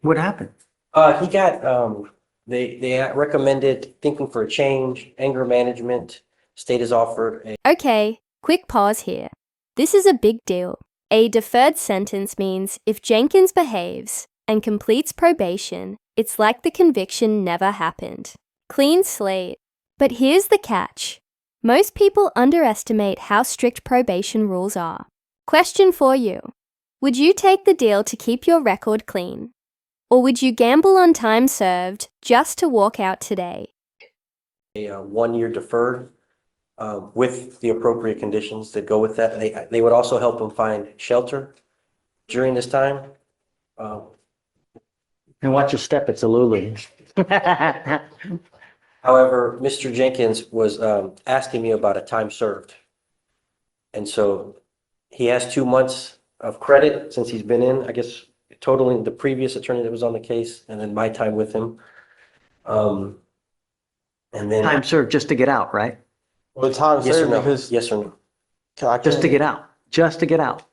What happened? He got, they recommended thinking for a change, anger management. State has offered a Okay, quick pause here. This is a big deal. A deferred sentence means if Jenkins behaves and completes probation, it's like the conviction never happened. Clean slate. But here's the catch. Most people underestimate how strict probation rules are. Question for you. Would you take the deal to keep your record clean? Or would you gamble on time served just to walk out today? 1 year deferred with the appropriate conditions that go with that. They would also help him find shelter during this time. And watch your step, it's a Lulu. However, Mr. Jenkins was asking me about a time served. And so he has 2 months of credit since he's been in, I guess, totaling the previous attorney that was on the case and then my time with him. And then Time served just to get out, right? But time yes or served no? because Yes or no? Just to get out. Just to get out.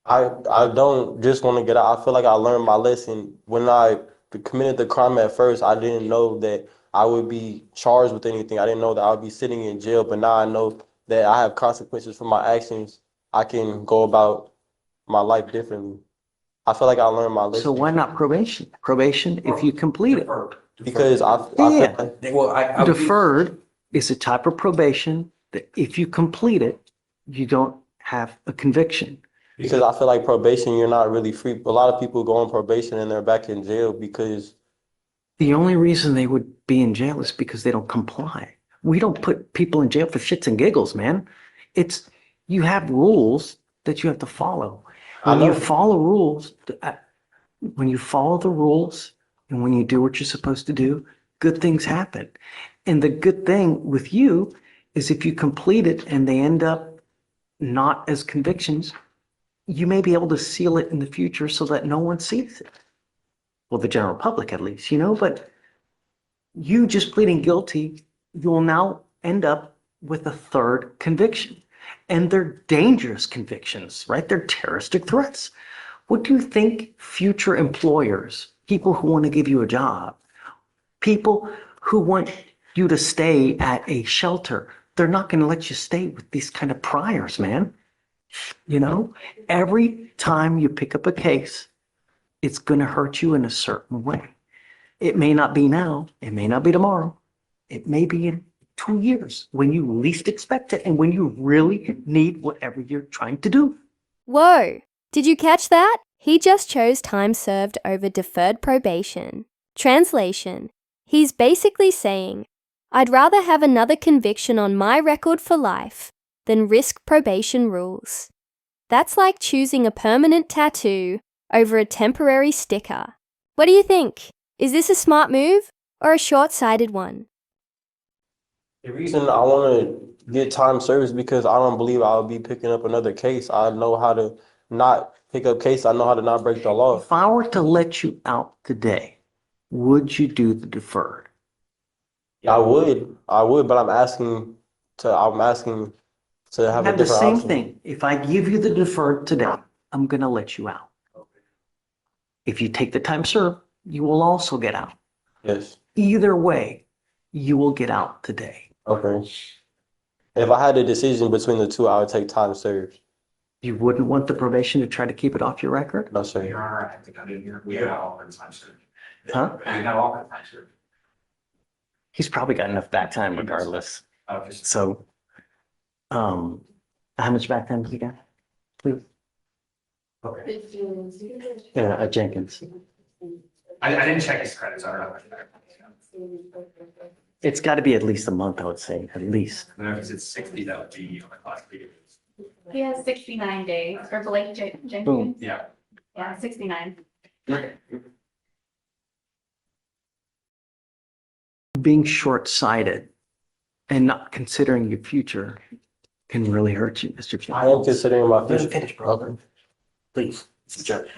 I don't just want to get out. I feel like I learned my lesson when I committed the crime at first. I didn't know that I would be charged with anything. I didn't know that I would be sitting in jail, but now I know that I have consequences for my actions. I can go about my life differently. I feel like I learned my lesson. So why not probation? Probation if you complete it. Deferred. Because I Yeah. feel like Well, I Deferred is a type of probation that if you complete it, you don't have a conviction. because I feel like probation, you're not really free. A lot of people go on probation and they're back in jail because The only reason they would be in jail is because they don't comply. We don't put people in jail for shits and giggles, man. It's, you have rules that you have to follow. I When you know. follow rules, when you follow the rules and when you do what you're supposed to do, good things happen. And the good thing with you is if you complete it and they end up not as convictions, you may be able to seal it in the future so that no one sees it. Well, the general public at least, but you just pleading guilty, you will now end up with a third conviction. And they're dangerous convictions, right? They're terroristic threats. What do you think future employers, people who want to give you a job, people who want you to stay at a shelter, they're not going to let you stay with these kind of priors, man. Every time you pick up a case, it's going to hurt you in a certain way. It may not be now. It may not be tomorrow. It may be in 2 years when you least expect it and when you really need whatever you're trying to do. Whoa! Did you catch that? He just chose time served over deferred probation. Translation. He's basically saying, I'd rather have another conviction on my record for life than risk probation rules. That's like choosing a permanent tattoo over a temporary sticker. What do you think? Is this a smart move or a short-sighted one? the reason I want to get time served is because I don't believe I'll be picking up another case. I know how to not pick up case. I know how to not break the law. If I were to let you out today, would you do the deferred? I would, but I'm asking to have a Have the different same option. thing. If I give you the deferred today, I'm going to let you out. If you take the time served, you will also get out. Yes. Either way, you will get out today. Okay. If I had a decision between the two, I would take time served. You wouldn't want the probation to try to keep it off your record? No, sir. Your Honor, I think I did hear. We have all kinds of time served. Huh? We have all kinds of time served. He's probably got enough back time regardless. Just So, how much back time has he got? Please. okay. Yeah, Jenkins. I didn't check his credits. I don't know. It's got to be at least a month, I would say, at least. No, if it's 60, that would be on the class B. He has 69 days, or Blake Jenkins. Boom. Yeah. Yeah, 69. Being short-sighted and not considering your future can really hurt you, Mr. I Jenkins. am considering my Let me future. finish, brother. Please, Judge.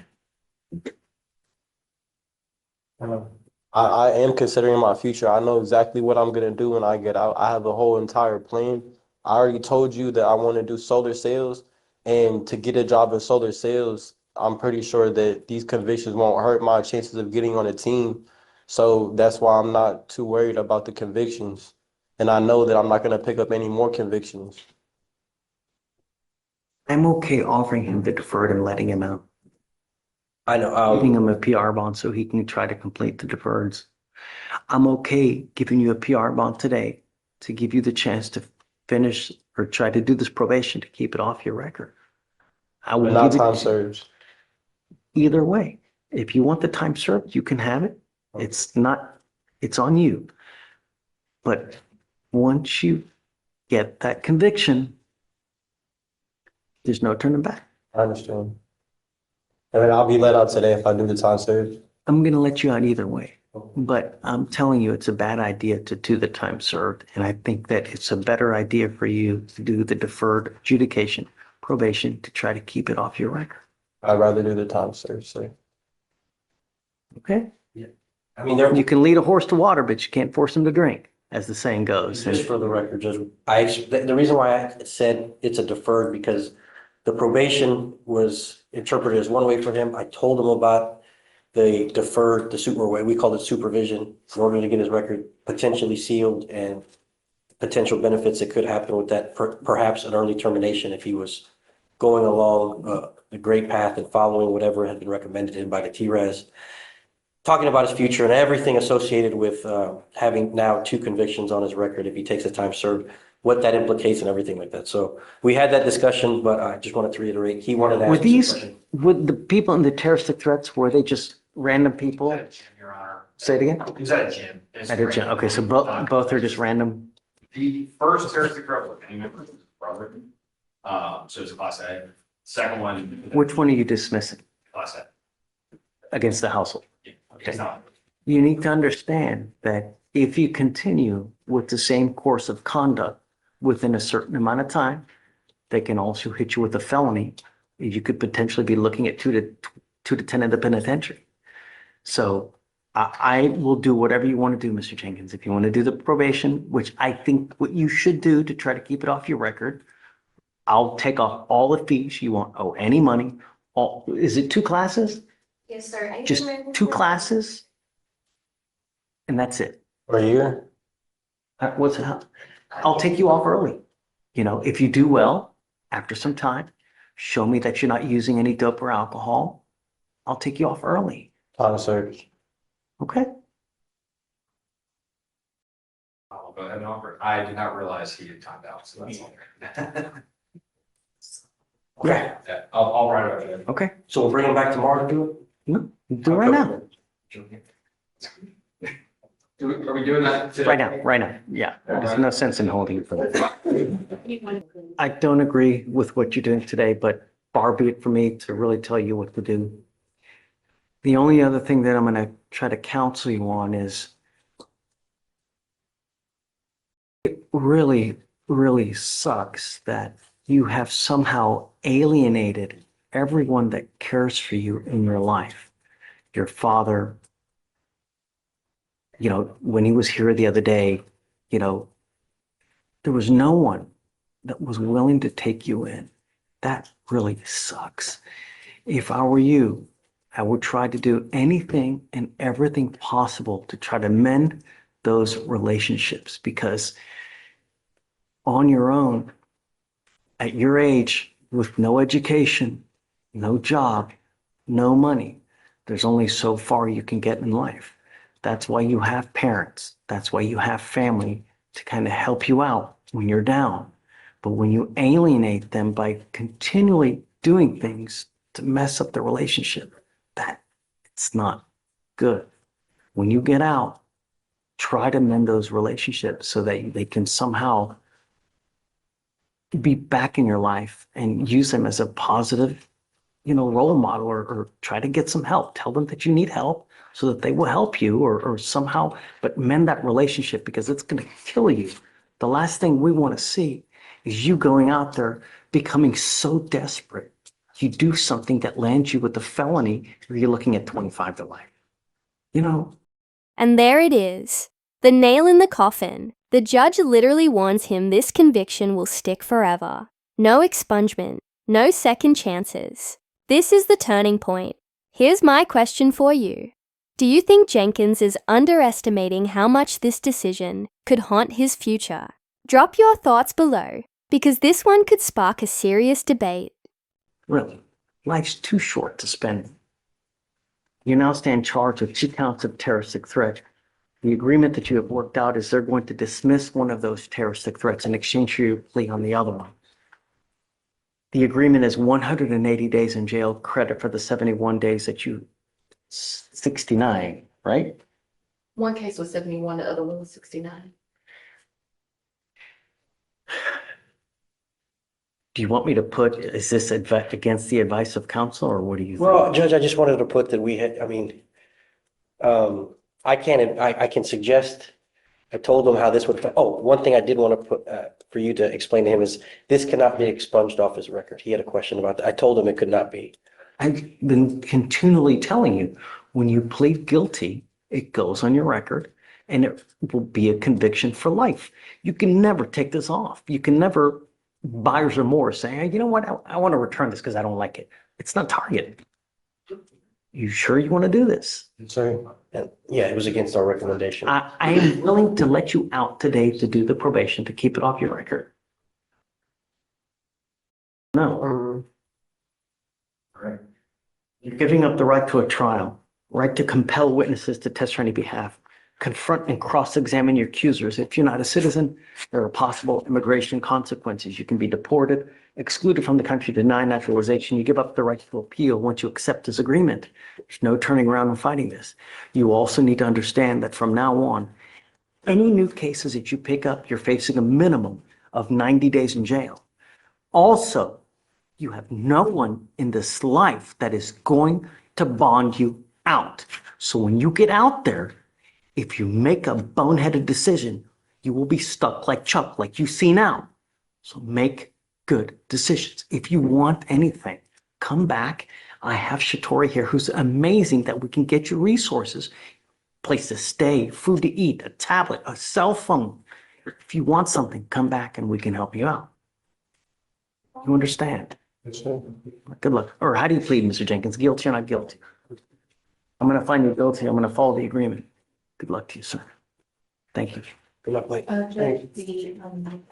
I am considering my future. I know exactly what I'm gonna do when I get out. I have a whole entire plan. I already told you that I want to do solar sales, and to get a job in solar sales, I'm pretty sure that these convictions won't hurt my chances of getting on a team. So that's why I'm not too worried about the convictions. And I know that I'm not going to pick up any more convictions. I'm okay offering him the deferred and letting him out, I know, giving him a PR bond so he can try to complete the deferreds. I'm okay giving you a PR bond today to give you the chance to finish or try to do this probation to keep it off your record. I But will not give time it served. either way. If you want the time served, you can have it. It's on you. But once you get that conviction, there's no turning back. I understand. And then I'll be let out today if I do the time served. I'm going to let you out either way. But I'm telling you, it's a bad idea to do the time served. And I think that it's a better idea for you to do the deferred adjudication, probation, to try to keep it off your record. I'd rather do the time served, sir. Okay? I mean, there, You can lead a horse to water, but you can't force him to drink, as the saying goes. just for the record, Judge, the reason why I said it's a deferred, because the probation was interpreted as one way for him. I told him about the deferred, the super way, we called it supervision, in order to get his record potentially sealed and potential benefits that could happen with that, perhaps an early termination if he was going along the great path and following whatever had been recommended to him by the TRES. Talking about his future and everything associated with having now 2 convictions on his record if he takes the time served, what that implicates and everything like that. So we had that discussion, but I just wanted to reiterate, he wanted to ask. Would the people in the terroristic threats, were they just random people? At a gym, Your Honor. Say it again? He was at a gym. At a gym. Okay, so both are just random. The first terroristic threat was any member of his brother. So it's a class A. Second one. Which one are you dismissing Class A. against the household? Yeah, it's not. You need to understand that if you continue with the same course of conduct within a certain amount of time, they can also hit you with a felony. You could potentially be looking at 2 to 10 in the penitentiary. So I will do whatever you want to do, Mr. Jenkins. If you want to do the probation, which I think what you should do to try to keep it off your record, I'll take off all the fees. You won't owe any money. Is it 2 classes? Yes, sir. Just 2 classes? And that's it. For a year? What's it? I'll take you off early. You know, if you do well, after some time, show me that you're not using any dope or alcohol, I'll take you off early. Time served. Okay? I'll go ahead and offer. I did not realize he had timed out, so that's all. Yeah. Yeah, I'll write it up. Okay. So we'll bring him back tomorrow to do it? No, do it right now. Are we doing that today? Right now. Yeah. There's no sense in holding it for that. I don't agree with what you're doing today, but far be it for me to really tell you what to do. The only other thing that I'm going to try to counsel you on is it really, really sucks that you have somehow alienated everyone that cares for you in your life. Your father, you know, when he was here the other day, you know, there was no one that was willing to take you in. That really sucks. If I were you, I would try to do anything and everything possible to try to mend those relationships, because on your own, at your age, with no education, no job, no money, there's only so far you can get in life. That's why you have parents. That's why you have family to kind of help you out when you're down. But when you alienate them by continually doing things to mess up the relationship, that it's not good. When you get out, try to mend those relationships so that they can somehow be back in your life and use them as a positive, you know, role model, or try to get some help. Tell them that you need help so that they will help you, or somehow, but mend that relationship, because it's going to kill you. The last thing we want to see is you going out there becoming so desperate. You do something that lands you with a felony, or you're looking at 25 to life. You know? And there it is. The nail in the coffin. The judge literally warns him this conviction will stick forever. No expungement. No second chances. This is the turning point. Here's my question for you. Do you think Jenkins is underestimating how much this decision could haunt his future? Drop your thoughts below, because this one could spark a serious debate. Really, life's too short to spend. You now stand charged with 2 counts of terroristic threat. The agreement that you have worked out is they're going to dismiss one of those terroristic threats in exchange for your plea on the other one. The agreement is 180 days in jail, credit for the 71 days that you, 69, right? One case was 71, the other one was 69. Do you want me to put, is this against the advice of counsel, or what do you think? Well, Judge, I just wanted to put that we had, I mean, I can suggest, I told him how this would, one thing I did want to put, for you to explain to him is this cannot be expunged off his record. He had a question about that. I told him it could not be. I've been continually telling you, when you plead guilty, it goes on your record and it will be a conviction for life. You can never take this off. You can never buyer's remorse saying, hey, you know what, I want to return this because I don't like it. It's not targeted. You sure you want to do this? Sorry. And yeah, it was against our recommendation. I am willing to let you out today to do the probation, to keep it off your record. No. Right. You're giving up the right to a trial, right to compel witnesses to testify on your behalf, confront and cross-examine your accusers. If you're not a citizen, there are possible immigration consequences. You can be deported, excluded from the country, denied naturalization. You give up the right to appeal once you accept this agreement. There's no turning around and fighting this. You also need to understand that from now on, any new cases that you pick up, you're facing a minimum of 90 days in jail. Also, you have no one in this life that is going to bond you out. So when you get out there, if you make a boneheaded decision, you will be stuck like Chuck, like you see now. So make good decisions. If you want anything, come back. I have Shatori here, who's amazing that we can get you resources, place to stay, food to eat, a tablet, a cell phone. If you want something, come back and we can help you out. You understand? Yes, sir. Good luck. Or how do you plead, Mr. Jenkins? Guilty or not guilty? I'm going to find you guilty. I'm going to follow the agreement. Good luck to you, sir. Thank you. Good luck, Blake. Judge, the